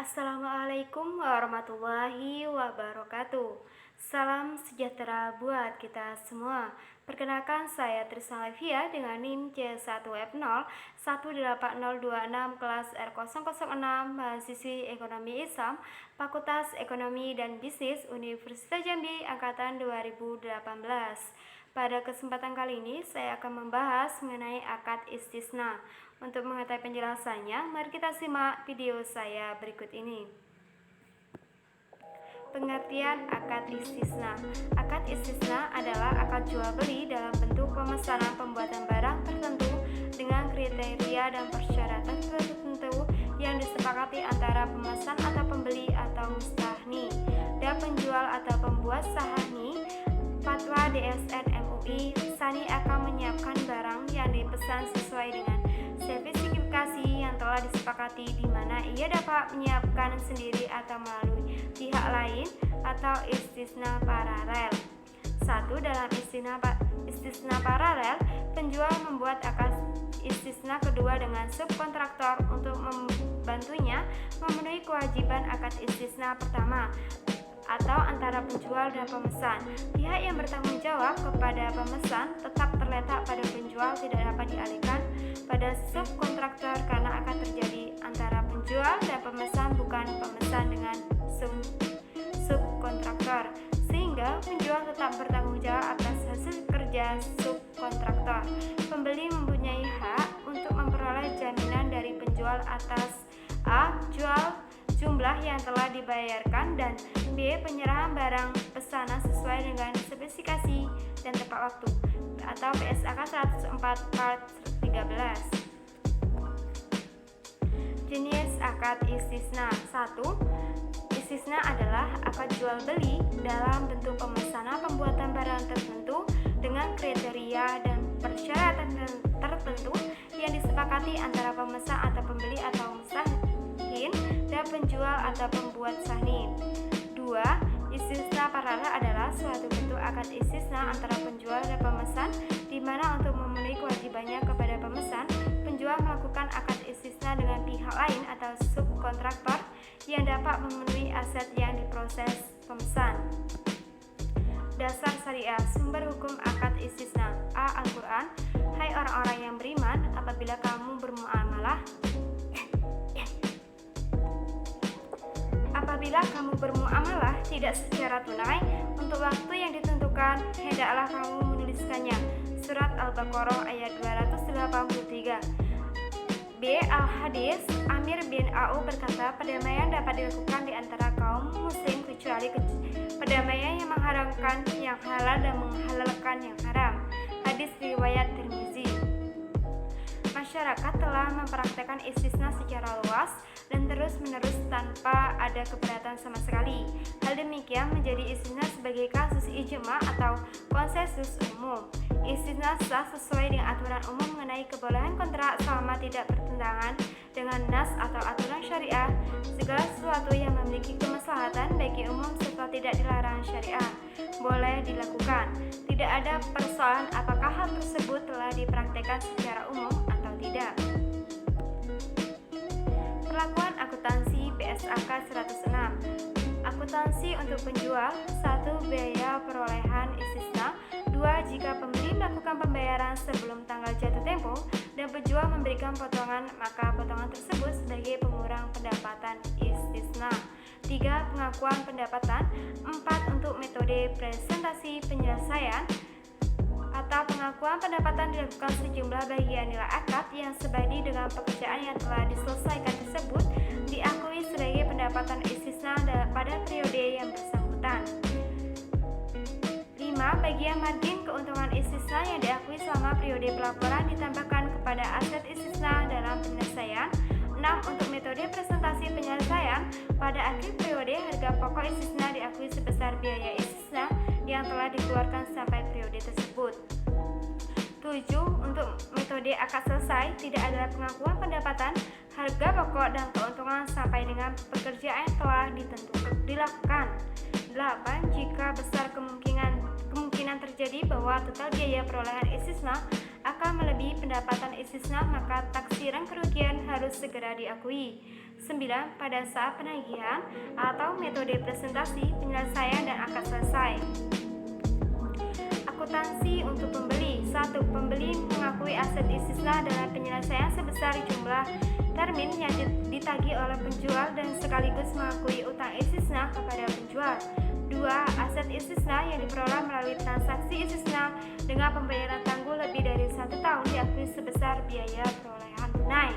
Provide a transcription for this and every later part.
Assalamualaikum warahmatullahi wabarakatuh. Salam sejahtera buat kita semua. Perkenalkan, saya Trisna Livia dengan NIM C1F0 18026 kelas R006, mahasiswi Ekonomi Islam, Fakultas Ekonomi dan Bisnis Universitas Jambi angkatan 2018. Pada kesempatan kali ini saya akan membahas mengenai akad istisna. Untuk mengetahui penjelasannya, mari kita simak video saya berikut ini. Pengertian akad istisna. Akad istisna adalah akad jual beli dalam bentuk pemesanan pembuatan barang tertentu dengan kriteria dan persyaratan tertentu yang disepakati antara pemesan atau pembeli atau mustahni dan penjual atau pembuat sahani. Fatwa DSN MUI, Sani akan menyiapkan barang yang dipesan sesuai dengan spesifikasi yang telah disepakati, di mana ia dapat menyiapkan sendiri atau melalui pihak lain atau istisna paralel. 1. Dalam istisna paralel, penjual membuat akad istisna kedua dengan subkontraktor untuk membantunya memenuhi kewajiban akad istisna pertama atau antara penjual dan pemesan. Pihak yang bertanggung jawab kepada pemesan tetap terletak pada penjual, tidak dapat dialihkan pada subkontraktor karena akan terjadi antara penjual dan pemesan, bukan pemesan dengan subkontraktor, sehingga penjual tetap bertanggung jawab atas hasil kerja subkontraktor. Pembeli mempunyai hak untuk memperoleh jaminan dari penjual atas A. Jumlah yang telah dibayarkan, dan B. Penyerahan barang pesanan sesuai dengan spesifikasi dan tepat waktu atau PSAK 104 part 13. Jenis akad istisna. 1. Istisna adalah akad jual beli dalam bentuk pemesanan pembuatan barang tertentu dengan kriteria dan persyaratan tertentu yang disepakati antara pemesan atau pembeli atau mustahni dan penjual atau pembuat sahni. 2. Istisna paralel adalah suatu bentuk akad istisna antara penjual dan pemesan, di mana untuk memenuhi kewajibannya kepada pemesan, penjual melakukan akad istisna dengan pihak lain atau subkontraktor yang dapat memenuhi aset yang diproses pemesan. Dasar syariah. Sumber hukum akad istisna. A. Al-Quran. Hai orang-orang yang beriman, apabila kamu bermuamalah tidak secara tunai untuk waktu yang ditentukan, hendaklah kamu menuliskannya. Surat Al-Baqarah ayat 283. B. Al-Hadis. Amir bin Au berkata, perdamaian dapat dilakukan di antara kaum muslim kecuali perdamaian yang mengharamkan yang halal dan menghalalkan yang haram. Hadis riwayat Tirmizi. Masyarakat telah mempraktekkan istisna secara luas dan terus-menerus tanpa ada keberatan sama sekali. Hal demikian menjadi istisna sebagai kasus ijma atau konsensus umum. Istisna sah sesuai dengan aturan umum mengenai kebolehan kontrak selama tidak bertentangan dengan nas atau aturan syariah. Segala sesuatu yang memiliki kemaslahatan bagi umum serta tidak dilarang syariah boleh dilakukan. Tidak ada persoalan apakah hal tersebut telah dipraktekkan secara umum atau tidak. Perlakuan akuntansi PSAK 106. Akuntansi untuk penjual. 1. Biaya perolehan istisna. 2. Jika pembeli melakukan pembayaran sebelum tanggal jatuh tempo dan penjual memberikan potongan, maka potongan tersebut sebagai pengurang pendapatan istisna. 3. Pengakuan pendapatan. 4. Untuk metode presentasi penyelesaian atau pengakuan pendapatan dilakukan sejumlah bagian nilai akad yang sebanding dengan pekerjaan yang telah diselesaikan tersebut diakui sebagai pendapatan istisna pada periode yang bersangkutan. 5. Bagian margin keuntungan istisna yang diakui selama periode pelaporan ditambahkan kepada aset istisna dalam penyelesaian. 6. Untuk metode presentasi penyelesaian, pada akhir periode harga pokok istisna diakui sebesar biaya istisna yang telah dikeluarkan sampai periode tersebut. 7. Untuk metode akad selesai, tidak ada pengakuan pendapatan, harga pokok dan keuntungan sampai dengan pekerjaan yang telah dilakukan. 8. Jika besar kemungkinan terjadi bahwa total biaya perolehan istisna akan melebihi pendapatan istisna, maka taksiran kerugian harus segera diakui. 9. Pada saat penagihan atau metode presentasi, penyelesaian dan akad selesai. Akuntansi untuk pembeli. 1. Pembeli mengakui aset istisna adalah penyelesaian sebesar jumlah termin yang ditagih oleh penjual dan sekaligus mengakui utang istisna kepada penjual. 2. Aset istisna yang diperoleh melalui transaksi istisna dengan pembayaran tangguh lebih dari 1 tahun diakui sebesar biaya perolehan tunai.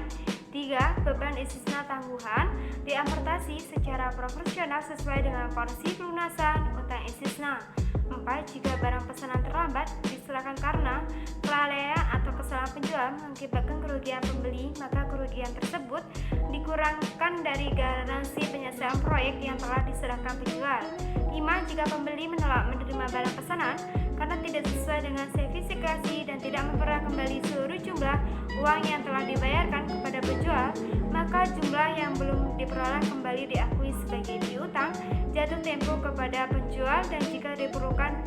3. Beban istisna tangguhan diamortasi secara proporsional sesuai dengan porsi pelunasan utang istisna. 4. Jika barang pesanan terlambat diserahkan karena kelalaian atau kesalahan penjual mengakibatkan kerugian pembeli, maka kerugian tersebut dikurangkan dari garansi penyelesaian proyek yang telah diserahkan penjual. 5. Jika pembeli menolak menerima barang pesanan karena tidak sesuai dengan spesifikasi dan tidak memperoleh kembali seluruh jumlah uang yang telah dibayarkan kepada penjual, maka jumlah yang belum diperoleh kembali diakui sebagai piutang jatuh tempo kepada penjual dan jika diperlukan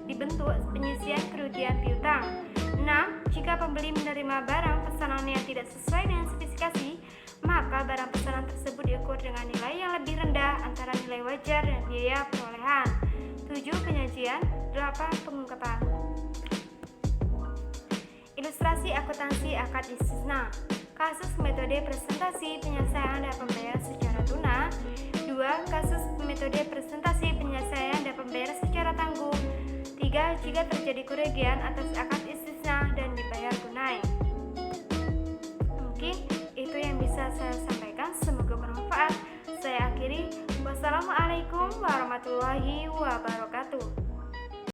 dibentuk penyisian kerugian piutang. 6. Jika pembeli menerima barang pesanan yang tidak sesuai dengan spesifikasi, maka barang pesanan tersebut diukur dengan nilai yang lebih rendah antara nilai wajar dan biaya perolehan. 7. Penyajian. 8. Pengungkapan. Ilustrasi akuntansi akad istisna. Kasus metode presentasi penyelesaian dan pembayaran secara tunai. 2. Kasus metode presentasi penyelesaian dan pembayaran secara tangguh. 3. Jika terjadi kerugian atas akad istisna dan dibayar tunai. Mungkin itu yang bisa saya sampaikan, semoga bermanfaat. Saya akhiri. Wassalamualaikum warahmatullahi wabarakatuh.